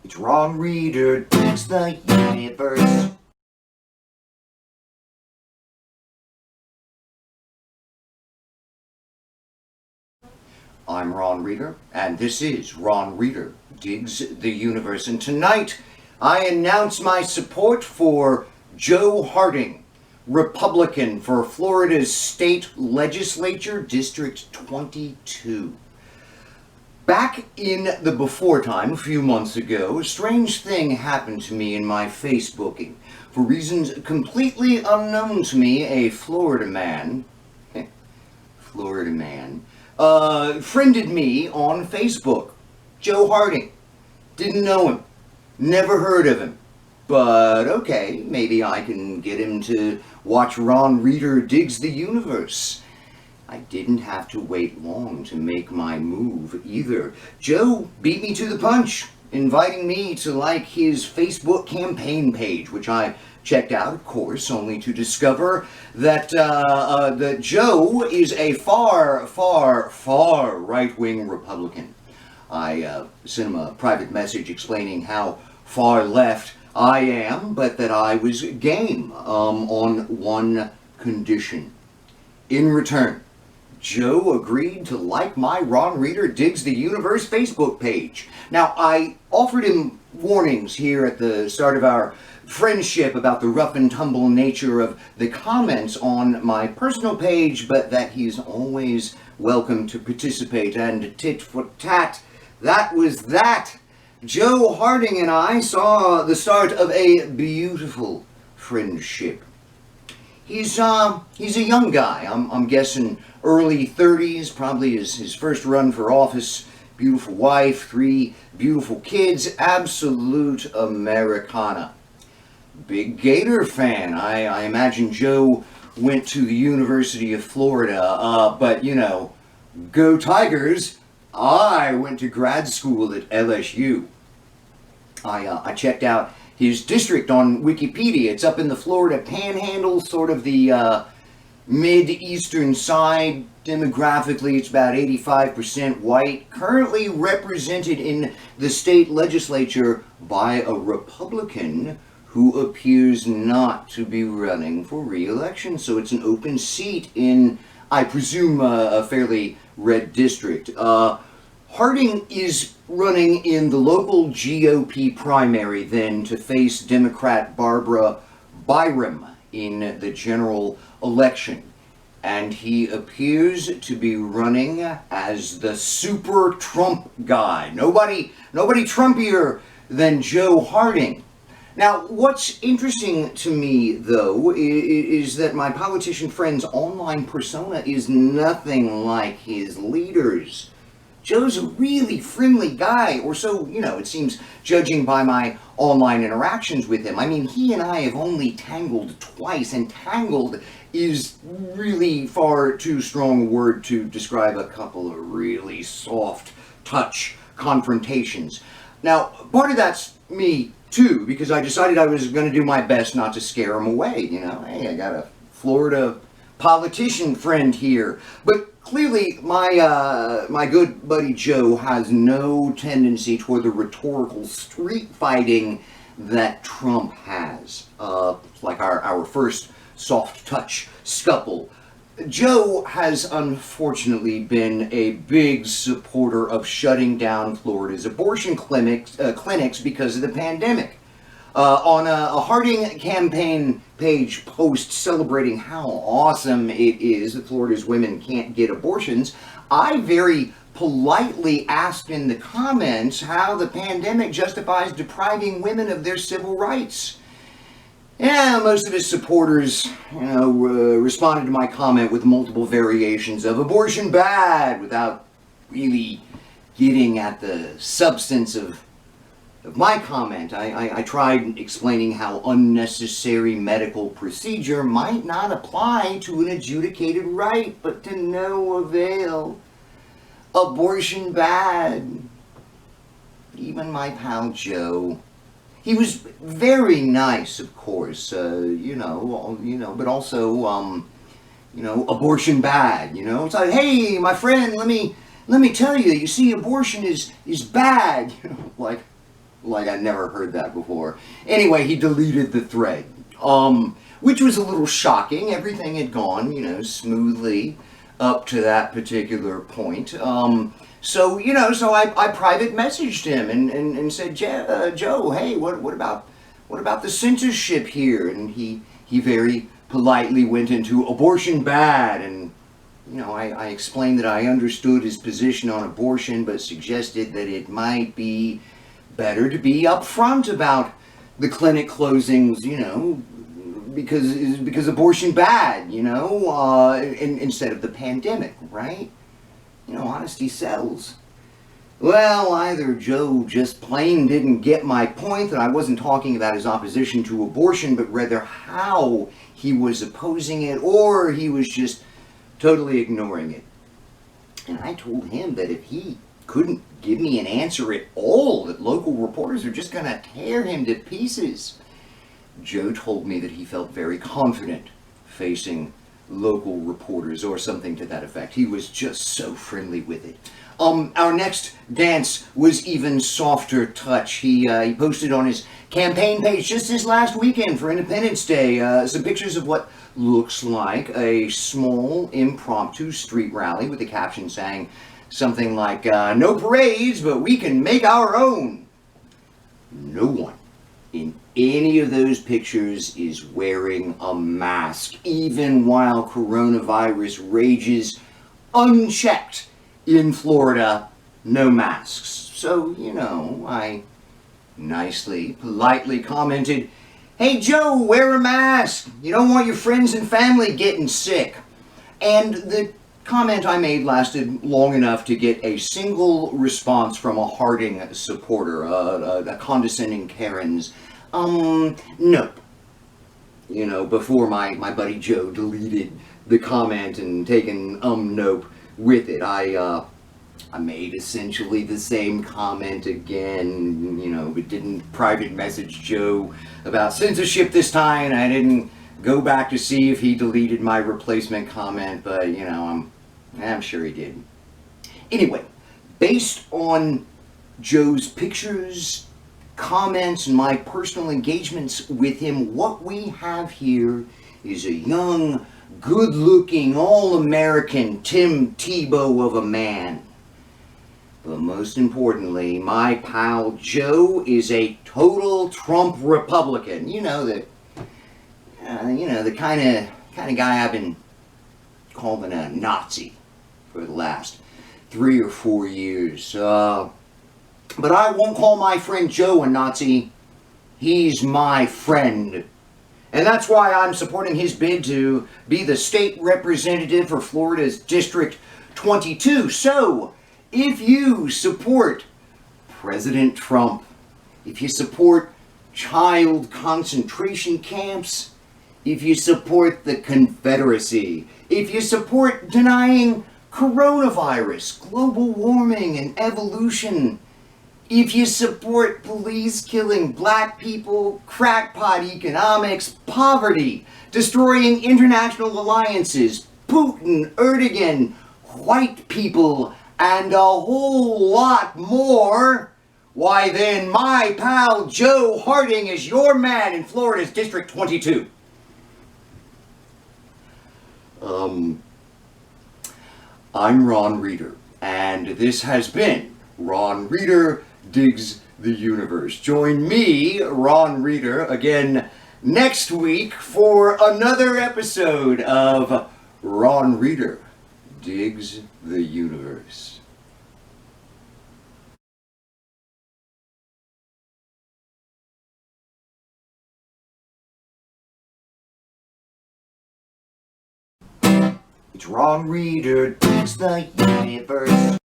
It's Ron Reader Digs the Universe. I'm Ron Reader, and this is Ron Reader Digs the Universe. And tonight, I announce my support for Joe Harding, Republican for Florida's state legislature, District 22. Back in the before time, a few months ago, a strange thing happened to me in my Facebooking. For reasons completely unknown to me, a Florida man friended me on Facebook. Joe Harding. Didn't know him. Never heard of him. But okay, maybe I can get him to watch Ron Reader Digs the Universe. I didn't have to wait long to make my move either. Joe beat me to the punch, inviting me to like his Facebook campaign page, which I checked out, of course, only to discover that that Joe is a far right-wing Republican. I sent him a private message explaining how far left I am, but that I was game on one condition. In return, Joe agreed to like my Ron Reader Digs the Universe Facebook page. Now, I offered him warnings here at the start of our friendship about the rough and tumble nature of the comments on my personal page, but that he's always welcome to participate, and tit for tat, that was that. Joe Harding and I saw the start of a beautiful friendship. He's a young guy. I'm guessing early 30s, probably his first run for office. Beautiful wife, 3 beautiful kids, absolute Americana. Big Gator fan. I imagine Joe went to the University of Florida, but you know, go Tigers. I went to grad school at LSU. I checked out his district on Wikipedia. It's up in the Florida Panhandle, sort of the mid-eastern side. Demographically, it's about 85% white. Currently represented in the state legislature by a Republican who appears not to be running for re-election. So it's an open seat in, I presume, a fairly red district. Harding is running in the local GOP primary then to face Democrat Barbara Byram in the general election. And he appears to be running as the super Trump guy. Nobody Trumpier than Joe Harding. Now, what's interesting to me, though, is that my politician friend's online persona is nothing like his leaders. Joe's a really friendly guy, or so, it seems, judging by my online interactions with him. I mean, he and I have only tangled twice, and tangled is really far too strong a word to describe a couple of really soft touch confrontations. Now, part of that's me, too, because I decided I was going to do my best not to scare him away, Hey, I got a Florida politician friend here. But clearly, my good buddy Joe has no tendency toward the rhetorical street fighting that Trump has. Like our first soft touch scuffle. Joe has unfortunately been a big supporter of shutting down Florida's abortion clinics because of the pandemic. On a Harding campaign page post celebrating how awesome it is that Florida's women can't get abortions, I very politely asked in the comments how the pandemic justifies depriving women of their civil rights. Yeah, most of his supporters, responded to my comment with multiple variations of abortion bad without really getting at the substance of my comment. I tried explaining how unnecessary medical procedure might not apply to an adjudicated right, but to no avail. Abortion bad. Even my pal Joe. He was very nice, of course, but also, abortion bad, It's like, hey, my friend, let me tell you, you see, abortion is bad. Like, like I never heard that before. Anyway, he deleted the thread, which was a little shocking. Everything had gone, smoothly up to that particular point. So I private messaged him and said, Joe, hey, what about the censorship here? And he very politely went into abortion bad, and I explained that I understood his position on abortion, but suggested that it might be better to be upfront about the clinic closings, because abortion bad, instead of the pandemic, right? Honesty sells. Well, either Joe just plain didn't get my point that I wasn't talking about his opposition to abortion, but rather how he was opposing it, or he was just totally ignoring it. And I told him that if he couldn't give me an answer at all, that local reporters are just going to tear him to pieces. Joe told me that he felt very confident facing local reporters, or something to that effect. He was just so friendly with it. Our next dance was even softer touch. He posted on his campaign page just this last weekend for Independence Day some pictures of what looks like a small impromptu street rally with the caption saying something like, no parades, but we can make our own. No one in any of those pictures is wearing a mask, even while coronavirus rages unchecked in Florida. No masks. So, I nicely, politely commented, hey Joe, wear a mask. You don't want your friends and family getting sick. And the comment I made lasted long enough to get a single response from a Harding supporter, a condescending Karen's, nope. Before my buddy Joe deleted the comment and taken nope with it. I made essentially the same comment again, but didn't private message Joe about censorship this time, and I didn't go back to see if he deleted my replacement comment, but I'm sure he did. Anyway, based on Joe's pictures, comments, and my personal engagements with him, what we have here is a young, good-looking, all-American Tim Tebow of a man. But most importantly, my pal Joe is a total Trump Republican. The kind of guy I've been calling a Nazi for the last 3 or 4 years. But I won't call my friend Joe a Nazi. He's my friend. And that's why I'm supporting his bid to be the state representative for Florida's District 22. So, if you support President Trump, if you support child concentration camps, if you support the Confederacy, if you support denying coronavirus, global warming, and evolution, if you support police killing black people, crackpot economics, poverty, destroying international alliances, Putin, Erdogan, white people, and a whole lot more, why then my pal Joe Harding is your man in Florida's District 22. I'm Ron Reeder, and this has been Ron Reeder Digs the Universe. Join me, Ron Reeder, again next week for another episode of Ron Reeder Digs the Universe. It's Ron Reeder Digs the Universe.